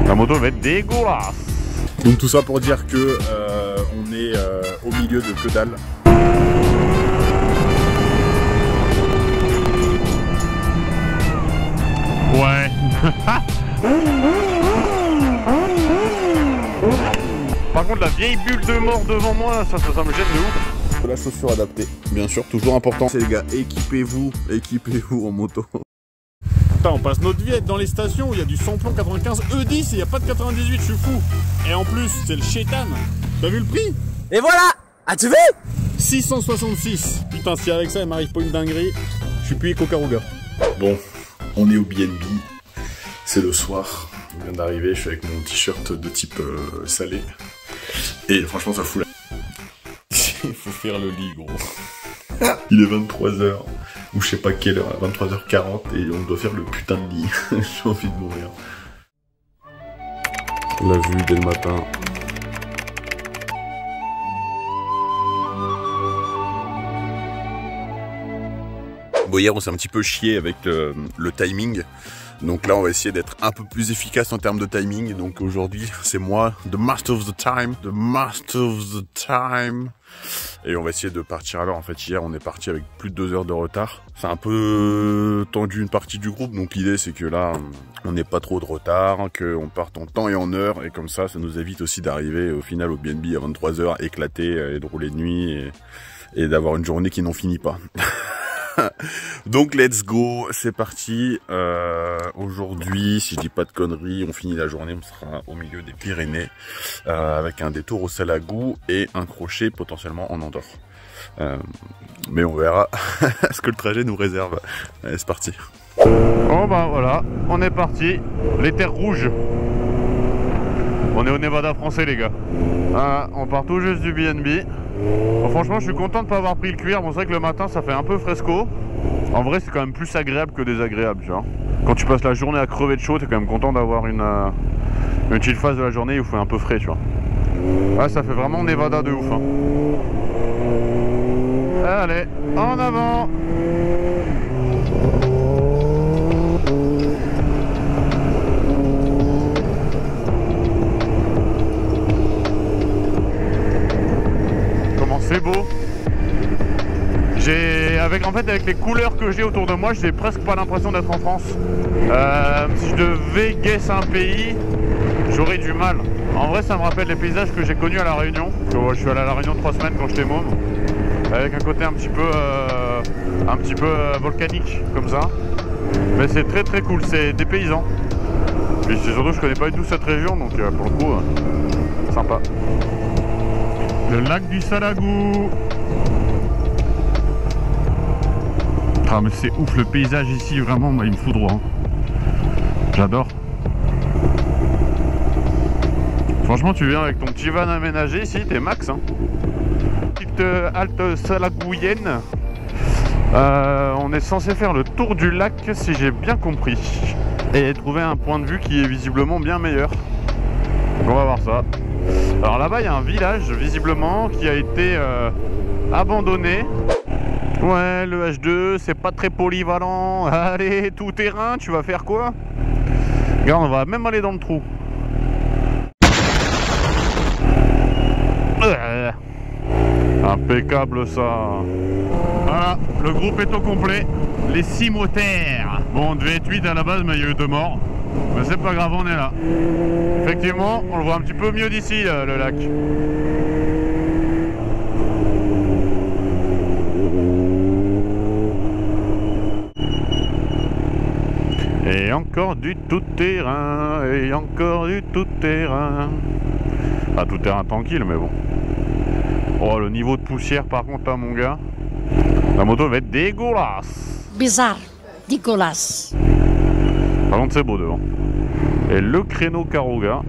La moto va être dégueulasse. Donc tout ça pour dire que on est au milieu de que dalle. Ouais. Par contre la vieille bulle de mort devant moi, ça me gêne de ouf. La chaussure adaptée, bien sûr, toujours important. C'est les gars, équipez-vous en moto. Putain, on passe notre vie à être dans les stations où il y a du samplon 95 E10 et il n'y a pas de 98, je suis fou. Et en plus, c'est le chétan. T'as vu le prix? Et voilà! As-tu vu? 666. Putain, si avec ça il m'arrive pas une dinguerie, je suis plus Coca-Ruga. Bon, on est au BNB. C'est le soir. On vient d'arriver, je suis avec mon t-shirt de type salé. Et franchement, ça fout la... Il faut faire le lit, gros. Il est 23h, ou je sais pas quelle heure, 23h40, et on doit faire le putain de lit. J'ai envie de mourir. La vue dès le matin. Bon, hier on s'est un petit peu chié avec le timing. Donc là on va essayer d'être un peu plus efficace en termes de timing. Donc aujourd'hui c'est moi, the master of the time. Et on va essayer de partir à l'heure. En fait hier on est parti avec plus de 2 heures de retard. C'est un peu tendu une partie du groupe. Donc l'idée c'est que là on n'ait pas trop de retard, qu'on parte en temps et en heure. Et comme ça nous évite aussi d'arriver au final au BNB à 23h éclaté et de rouler de nuit et d'avoir une journée qui n'en finit pas. Donc let's go, c'est parti. Aujourd'hui, si je dis pas de conneries, on finit la journée, on sera au milieu des Pyrénées avec un détour au Salagou et un crochet potentiellement en Andorre. Mais on verra ce que le trajet nous réserve. Allez, c'est parti. Bon bah voilà, on est parti. Les terres rouges. On est au Nevada français les gars. On part tout juste du BNB. Bon, franchement je suis content de pas avoir pris le cuir. Bon c'est vrai que le matin ça fait un peu fresco. En vrai c'est quand même plus agréable que désagréable, tu vois. Quand tu passes la journée à crever de chaud, t'es quand même content d'avoir une petite phase de la journée où il fait un peu frais, tu vois. Ouais, ça fait vraiment Nevada de ouf hein. Allez, en avant. C'est beau. Avec les couleurs que j'ai autour de moi, j'ai presque pas l'impression d'être en France. Si je devais guesser un pays, j'aurais du mal. En vrai, ça me rappelle les paysages que j'ai connus à La Réunion. Je suis allé à La Réunion 3 semaines quand j'étais môme, avec un côté un petit peu volcanique comme ça. Mais c'est très très cool, c'est dépaysant. Puis surtout, je connais pas du tout cette région, donc pour le coup, sympa. Le lac du Salagou. Ah mais c'est ouf le paysage ici, vraiment, moi, il me fout droit. Hein. J'adore. Franchement tu viens avec ton petit van aménagé ici, t'es max. Hein. Petite halte salagouienne. On est censé faire le tour du lac si j'ai bien compris. Et trouver un point de vue qui est visiblement bien meilleur. Donc on va voir ça. Alors là-bas il y a un village visiblement qui a été abandonné. Ouais, le H2 c'est pas très polyvalent. Allez, tout terrain, tu vas faire quoi? Regarde, on va même aller dans le trou. Impeccable ça. Voilà, le groupe est au complet. Les 6 motards. Bon, on devait être 8 à la base, mais il y a eu 2 morts. Mais c'est pas grave, on est là. Effectivement, on le voit un petit peu mieux d'ici, le lac. Et encore du tout-terrain, et encore du tout-terrain. Ah, tout-terrain tranquille, mais bon. Oh, le niveau de poussière, par contre, là, mon gars. La moto va être dégueulasse. Bizarre, dégueulasse. Par contre, c'est beau devant. Et le créneau Karuga.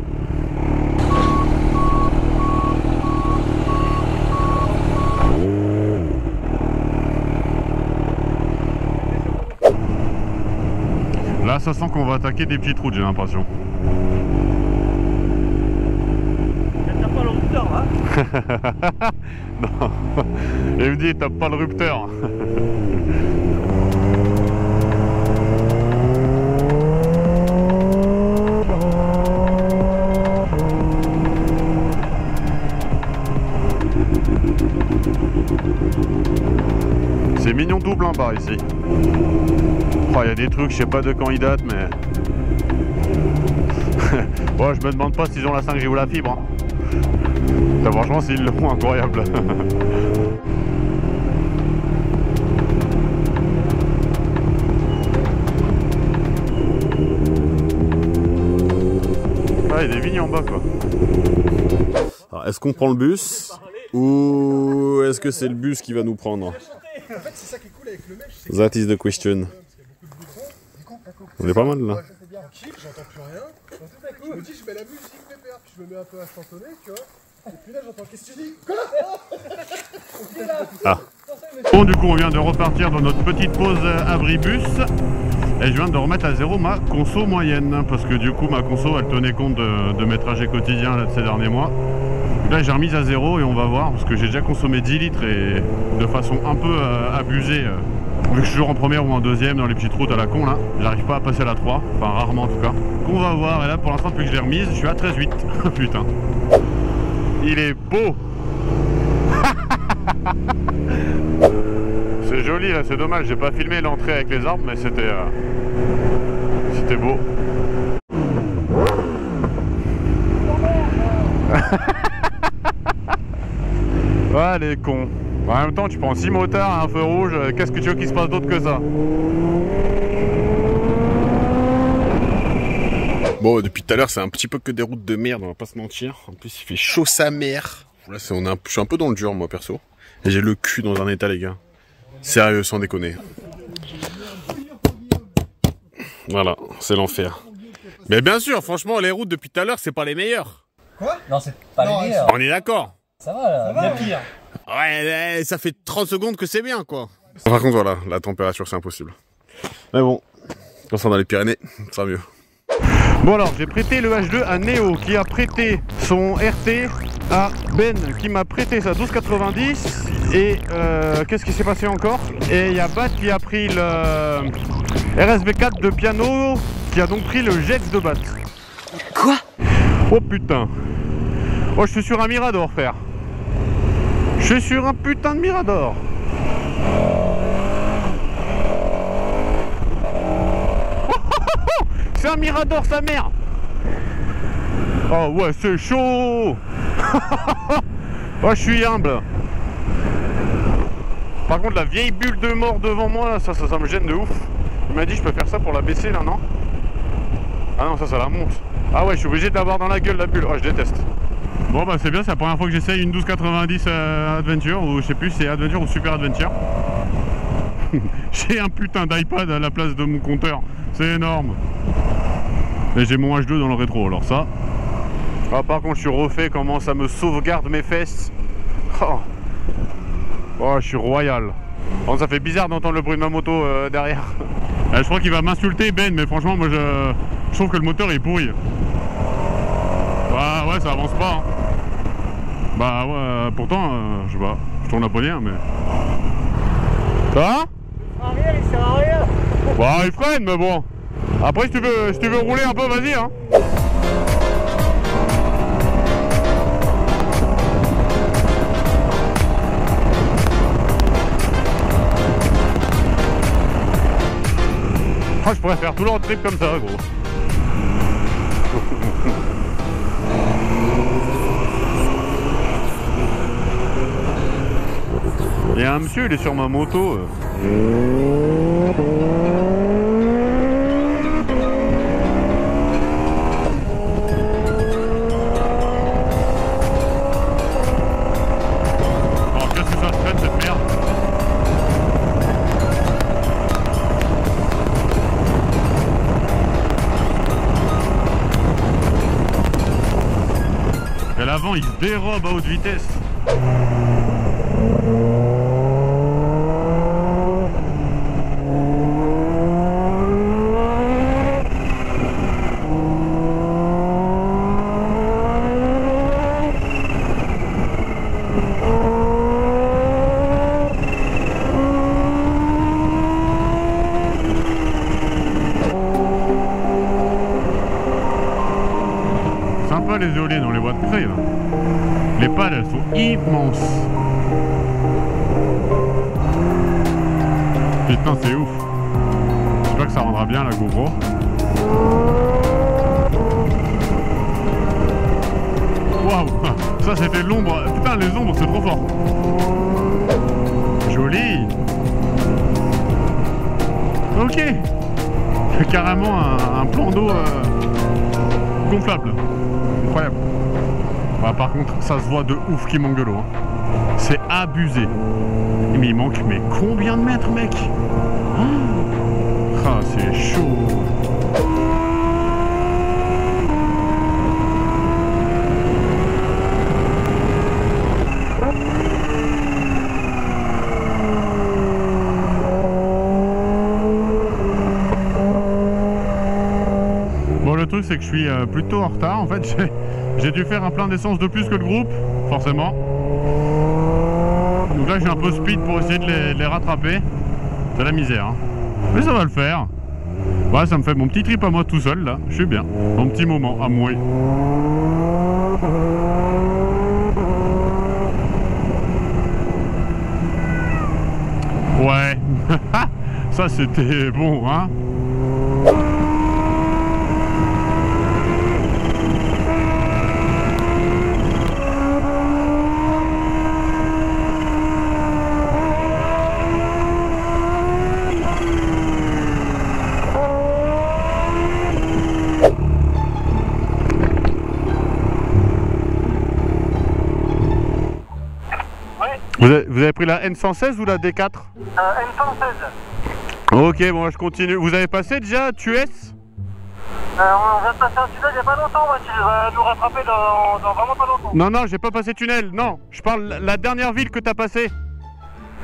Là, ça sent qu'on va attaquer des petites routes, j'ai l'impression. T'as pas le rupteur là? Non. Il me dit, t'as pas le rupteur. par ici. Oh, il y a des trucs, je sais pas de quand ils datent, mais... Bon, je me demande pas s'ils ont la 5G ou la fibre. Hein. Ça, franchement, s'ils le font, incroyable. Ah, il y a des vignes en bas, quoi. Alors, est-ce qu'on prend le bus ou est-ce que c'est le bus qui va nous prendre? En fait, c'est ça qui est cool avec le mèche, c'est That is the question. On est pas mal là. tranquille, j'entends plus rien. Donc, tout à coup, je me dis, je mets la musique pépère, puis je me mets un peu instantané, tu vois. Et puis là, j'entends qu'est-ce que tu dis? Ah. Bon, du coup, on vient de repartir dans notre petite pause abribus. Et je viens de remettre à zéro ma conso moyenne. Parce que du coup, ma conso, elle tenait compte de mes trajets quotidiens là, de ces derniers mois. Donc là, j'ai remis à zéro et on va voir. Parce que j'ai déjà consommé 10 litres et de façon un peu abusée. Vu que je suis toujours en première ou en deuxième dans les petites routes à la con là, j'arrive pas à passer à la 3, enfin rarement en tout cas. On va voir, et là pour l'instant depuis que je l'ai remise, je suis à 13,8. Putain. Il est beau. C'est joli là, c'est dommage, j'ai pas filmé l'entrée avec les arbres, mais c'était beau. Ouais, les cons. En même temps, tu prends 6 motards à un feu rouge, qu'est-ce que tu veux qu'il se passe d'autre que ça? Bon, depuis tout à l'heure, c'est un petit peu que des routes de merde, on va pas se mentir. En plus, il fait chaud sa mère. Là, je suis un peu dans le dur, moi, perso. Et j'ai le cul dans un état, les gars. Sérieux, sans déconner. Voilà, c'est l'enfer. Mais bien sûr, franchement, les routes depuis tout à l'heure, c'est pas les meilleures. Non, c'est pas les meilleurs. On est d'accord. Ça va, là, bien pire. Ouais, ça fait 30 secondes que c'est bien, quoi. Par contre, voilà, la température, c'est impossible. Mais bon, quand on est dans les Pyrénées, ça sera mieux. Bon alors, j'ai prêté le H2 à Néo, qui a prêté son RT à Ben, qui m'a prêté sa 1290. Et qu'est-ce qui s'est passé encore? Et il y a Bat qui a pris le RSV4 de piano, qui a donc pris le Jex de Bat. Quoi? Oh putain. Oh, je suis sur un Mirador, frère. Je suis sur un putain de Mirador. C'est un Mirador, sa mère. Oh ouais, c'est chaud. Oh, je suis humble. Par contre, la vieille bulle de mort devant moi, là, ça me gêne de ouf. Il m'a dit, je peux faire ça pour la baisser, là, non? Ah non, ça la monte. Ah ouais, je suis obligé de l'avoir dans la gueule, la bulle. Oh, je déteste. Bon bah c'est bien, c'est la première fois que j'essaye une 1290 Adventure, ou je sais plus si c'est Adventure ou Super Adventure. J'ai un putain d'iPad à la place de mon compteur, c'est énorme. Et j'ai mon H2 dans le rétro, alors ça. Ah, par contre je suis refait, comment ça me sauvegarde mes fesses. Oh, oh je suis royal. Bon, ça fait bizarre d'entendre le bruit de ma moto derrière. Je crois qu'il va m'insulter Ben, mais franchement moi je trouve que le moteur est pourri. Bah ouais, ça avance pas. Hein. Bah ouais, pourtant, je sais pas, je tourne la poignée, mais... Ça va? Rien, il sert à rien. Bah il freine, mais bon. Après, si tu veux rouler un peu, vas-y, hein. Ah, je pourrais faire tout le road trip comme ça, gros. Il y a un monsieur, il est sur ma moto. Oh, qu'est-ce que ça se traîne cette merde? Et l'avant, il se dérobe à haute vitesse. Sympa les éoliennes, on les voit de près là. Les pales elles sont immenses. Putain, c'est ouf. J'espère que ça rendra bien la GoPro. Waouh, ça c'était l'ombre. Putain, les ombres, c'est trop fort. Joli. Ok. Carrément un plan d'eau gonflable. Incroyable. Bah, par contre, ça se voit de ouf qu'il manque de l'eau. Hein. C'est abusé. Mais il manque mais combien de mètres, mec? Ah, c'est chaud. Bon, le truc c'est que je suis plutôt en retard. En fait, j'ai dû faire un plein d'essence de plus que le groupe, forcément. Donc là, j'ai un peu speed pour essayer de les rattraper. C'est la misère. Hein. Mais ça va le faire. Ouais, ça me fait mon petit trip à moi tout seul, là. Je suis bien. Mon petit moment à moi. Ouais. Ça, c'était bon, hein. Vous avez pris la N116 ou la D4? N116. Ok, bon, je continue. Vous avez passé déjà Tues? On vient de passer un tunnel il n'y a pas longtemps, tu vas nous rattraper dans vraiment pas longtemps. Non, non, j'ai pas passé tunnel, non. Je parle la dernière ville que t'as passée.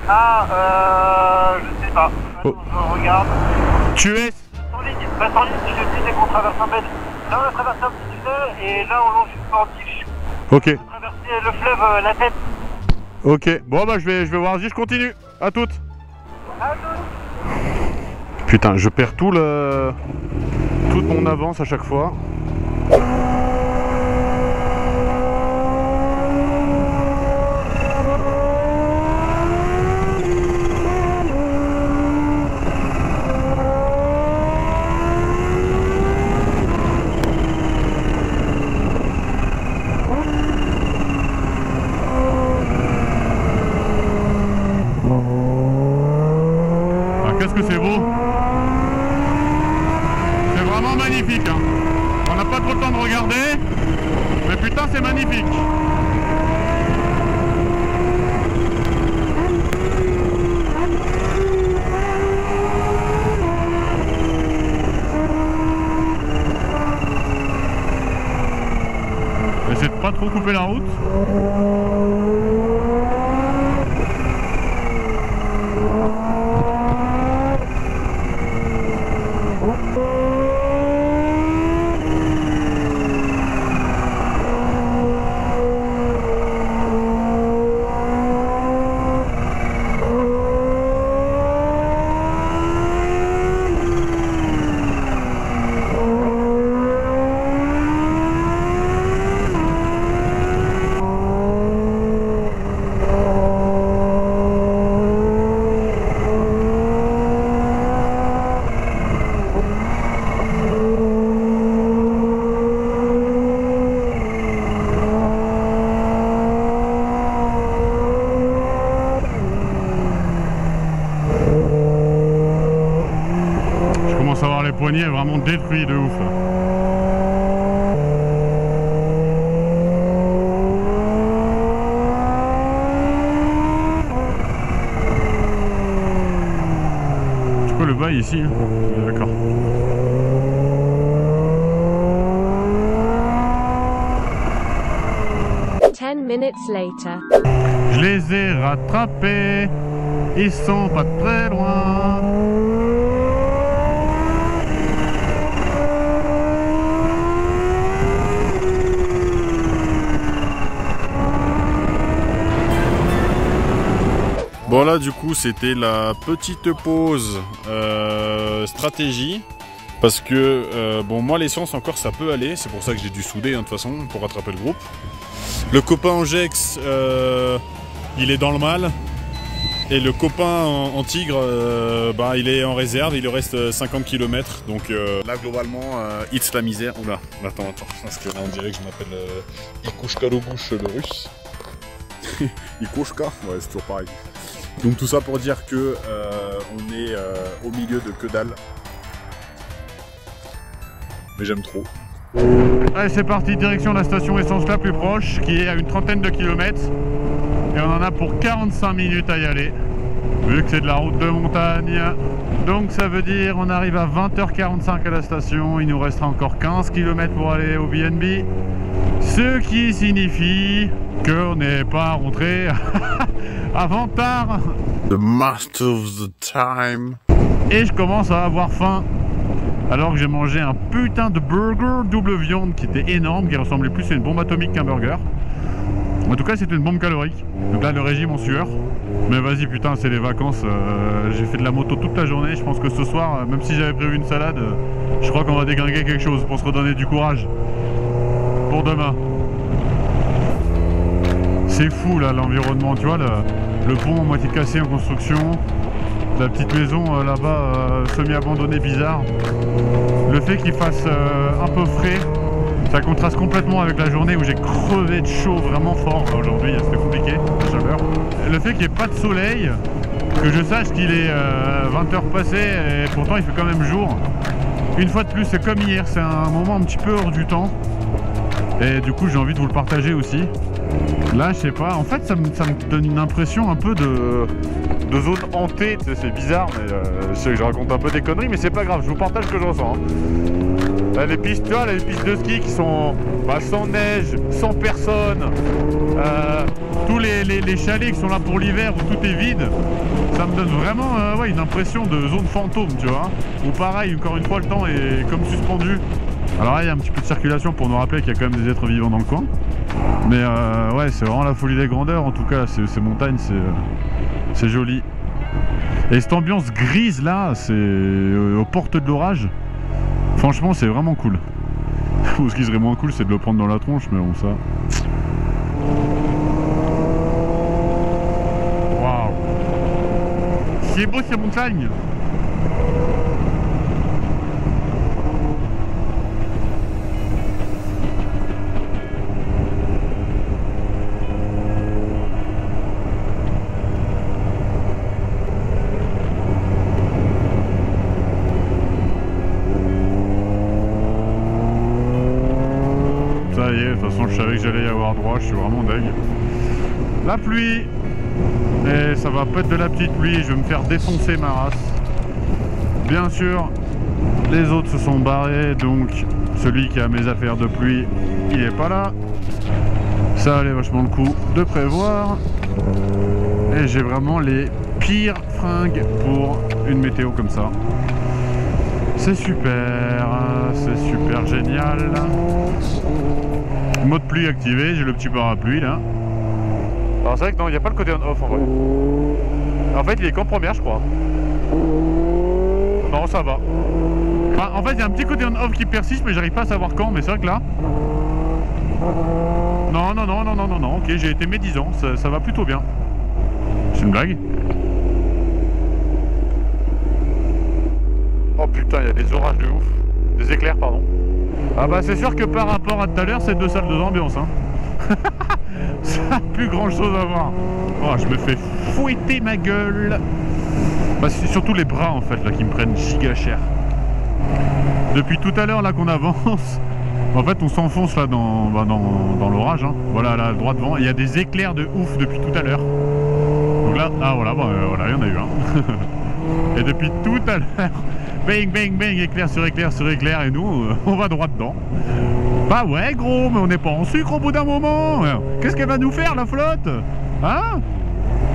Ah, je sais pas. Attends, je regarde. Tues? En ligne, reste en ligne, je te dis dès qu'on traverse un bed. Là, on a traversé un petit tunnel et là, on longe une portiche. Ok. On a traversé le fleuve, la tête. Ok, bon bah je vais voir, je continue. À toutes. À toutes. Putain, je perds toute mon avance à chaque fois. Qu'est-ce que c'est beau! C'est vraiment magnifique, hein. On n'a pas trop le temps de regarder, mais putain c'est magnifique! Essayez de pas trop couper la route. Les poignets vraiment détruits de ouf là. C'est quoi le bail ici hein? D'accord. Je les ai rattrapés. Ils sont pas très loin. Bon là du coup c'était la petite pause stratégie parce que bon moi l'essence encore ça peut aller, c'est pour ça que j'ai dû souder hein, de toute façon pour rattraper le groupe. Le copain Angex il est dans le mal, Et le copain en tigre, bah, il est en réserve, il lui reste 50 km. Donc là, globalement, it's la misère. Oula, attends, parce que là, on dirait que je m'appelle Ikushka Lobush, le russe. Ikushka, ouais, c'est toujours pareil. Donc tout ça pour dire que on est au milieu de que dalle. Mais j'aime trop. Allez, c'est parti, direction la station essence la plus proche, qui est à une trentaine de kilomètres. Et on en a pour 45 minutes à y aller, vu que c'est de la route de montagne. Donc ça veut dire on arrive à 20h45 à la station, il nous restera encore 15 km pour aller au BNB. Ce qui signifie qu'on n'est pas rentré avant tard. The master of the time. Et je commence à avoir faim. Alors que j'ai mangé un putain de burger double viande qui était énorme, qui ressemblait plus à une bombe atomique qu'un burger. En tout cas, c'était une bombe calorique. Donc là, le régime en sueur. Mais vas-y, putain, c'est les vacances. J'ai fait de la moto toute la journée. Je pense que ce soir, même si j'avais prévu une salade, je crois qu'on va déglinguer quelque chose pour se redonner du courage. Pour demain. C'est fou, là, l'environnement. Tu vois, le pont à moitié cassé en construction. La petite maison là-bas, semi-abandonnée, bizarre. Le fait qu'il fasse un peu frais, ça contraste complètement avec la journée où j'ai crevé de chaud vraiment fort. Aujourd'hui, c'était compliqué, la chaleur. Le fait qu'il n'y ait pas de soleil, que je sache qu'il est 20h passé et pourtant il fait quand même jour. Une fois de plus, c'est comme hier, c'est un moment un petit peu hors du temps. Et du coup, j'ai envie de vous le partager aussi. Là, je sais pas, en fait, ça me donne une impression un peu de zone hantée. C'est bizarre, mais je sais que je raconte un peu des conneries, mais c'est pas grave, je vous partage ce que je ressens. Là, les pistes, tu vois, les pistes de ski qui sont sans neige, sans personne, tous les chalets qui sont là pour l'hiver où tout est vide, ça me donne vraiment ouais, une impression de zone fantôme, tu vois. Ou pareil, encore une fois, le temps est comme suspendu. Alors là, il y a un petit peu de circulation pour nous rappeler qu'il y a quand même des êtres vivants dans le coin. Mais ouais, c'est vraiment la folie des grandeurs, en tout cas, ces montagnes, c'est joli. Et cette ambiance grise là, c'est aux portes de l'orage. Franchement, c'est vraiment cool. Ou ce qui serait moins cool, c'est de le prendre dans la tronche, mais bon, ça. Waouh! C'est beau ces montagnes! Ça y est, de toute façon je savais que j'allais y avoir droit, je suis vraiment deg. La pluie, et ça va pas être de la petite pluie, je vais me faire défoncer ma race. Bien sûr, les autres se sont barrés, donc celui qui a mes affaires de pluie, il est pas là. Ça valait vachement le coup de prévoir. Et j'ai vraiment les pires fringues pour une météo comme ça. C'est super génial. Mode pluie activé, j'ai le petit parapluie là. Alors c'est vrai que non, il n'y a pas le côté on-off en vrai. En fait il est qu'en première je crois. Non, ça va. Enfin, en fait il y a un petit côté on-off qui persiste mais j'arrive pas à savoir quand, mais c'est vrai que là... Non, ok, j'ai été médisant, ça va plutôt bien. C'est une blague? Oh putain, il y a des orages de ouf. Des éclairs, pardon. Ah bah c'est sûr que par rapport à tout à l'heure, c'est deux salles d'ambiance, hein. Ça n'a plus grand chose à voir. Oh, je me fais fouetter ma gueule. Bah, c'est surtout les bras en fait là qui me prennent giga cher. Depuis tout à l'heure là qu'on avance, en fait on s'enfonce là dans l'orage, hein. Voilà, là droit devant, il y a des éclairs de ouf depuis tout à l'heure. Donc là, ah voilà, voilà, il y en a eu un. Et depuis tout à l'heure, bang bang bang, éclair sur éclair sur éclair, et nous on va droit dedans. Bah ouais gros, mais on n'est pas en sucre au bout d'un moment. Qu'est-ce qu'elle va nous faire la flotte? Hein?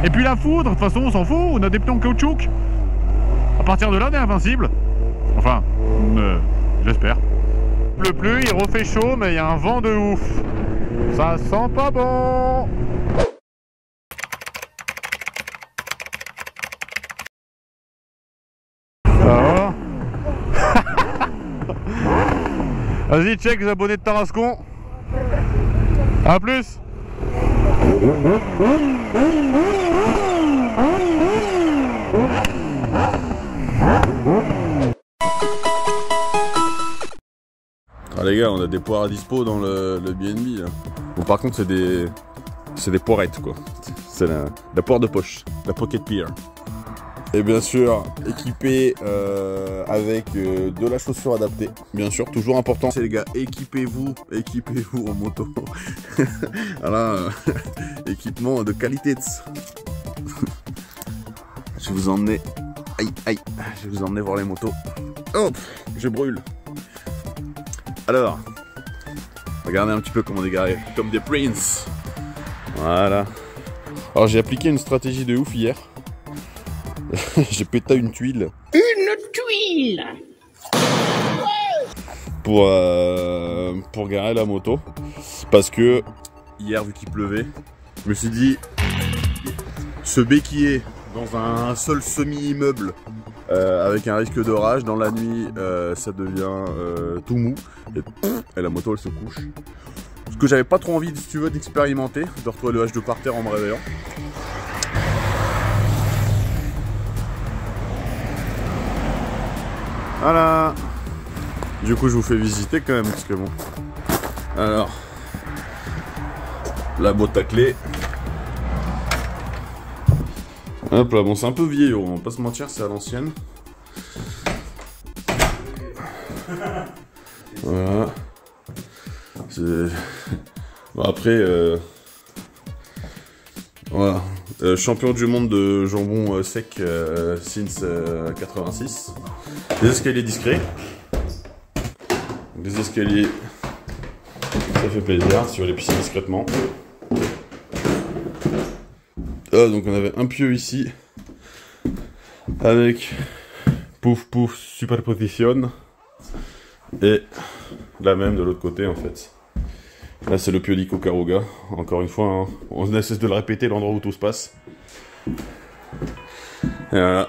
Et puis la foudre, de toute façon on s'en fout, on a des pneus en caoutchouc. À partir de là on est invincible. Enfin, j'espère. Il pleut plus, il refait chaud, mais il y a un vent de ouf. Ça sent pas bon. Ça va? Vas-y, check les abonnés de Tarascon. A plus. Ah les gars, on a des poires à dispo dans le BNB. Bon, par contre, c'est des poirettes quoi. C'est la poire de poche, la pocket pear. Et bien sûr, équipé avec de la chaussure adaptée. Bien sûr, toujours important, c'est les gars, équipez-vous en moto. Voilà, équipement de qualité. Je vais vous emmener, aïe, je vais vous emmener voir les motos. Hop, je brûle. Alors, regardez un petit peu comment on est garé, comme des princes. Voilà. Alors j'ai appliqué une stratégie de ouf hier. J'ai pété une tuile. Une tuile! Pour garer la moto. Parce que hier, vu qu'il pleuvait, je me suis dit, ce béquiller dans un seul semi-immeuble avec un risque d'orage, dans la nuit, ça devient tout mou. Et la moto, elle se couche. Ce que j'avais pas trop envie, si tu veux, d'expérimenter, de retrouver le H2 par terre en me réveillant. Voilà. Du coup, je vous fais visiter quand même, parce que bon. Alors, la boîte à clés. Hop là, bon, c'est un peu vieillot, on va pas se mentir, c'est à l'ancienne. Voilà. Bon, après, voilà. Champion du monde de jambon sec since 86. Des escaliers discrets. Des escaliers, ça fait plaisir, si vous les pisser discrètement. Ah, donc on avait un pieu ici avec pouf pouf superposition et la même de l'autre côté en fait. Là c'est le pieu d'Ico Caruga, encore une fois, hein, on essaie de le répéter l'endroit où tout se passe. Et voilà,